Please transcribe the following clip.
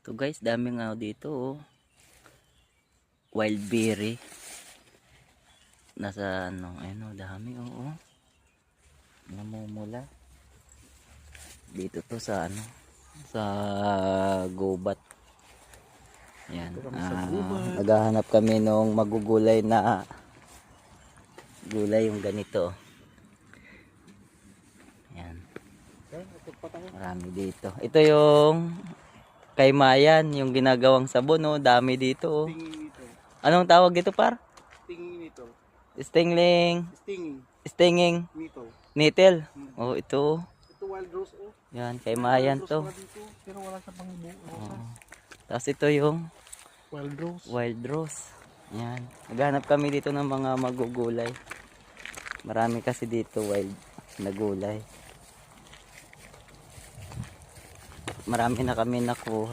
To guys, dami nga dito oh. Wild berry. Nasa ano, ayun oh, dami oh. Namumula. Dito to sa ano, sa gubat. Yan. Naghahanap kami nung magugulay na gulay yung ganito. Yan. Marami dito. Ito yung kaymayan, yung ginagawang sabon, oh. Dami dito, oh. Anong tawag dito, par? Stingling. Stinging. Needle. Oh, ito. Ito wild rose, oh. Yan, kaymayan to. Pero wala sa pangbuo. Oh. Tapos ito yung Wild rose. wild rose. Yan. Naghanap kami dito ng mga magugulay. Marami kasi dito wild na gulay. Marami na kami nakuha.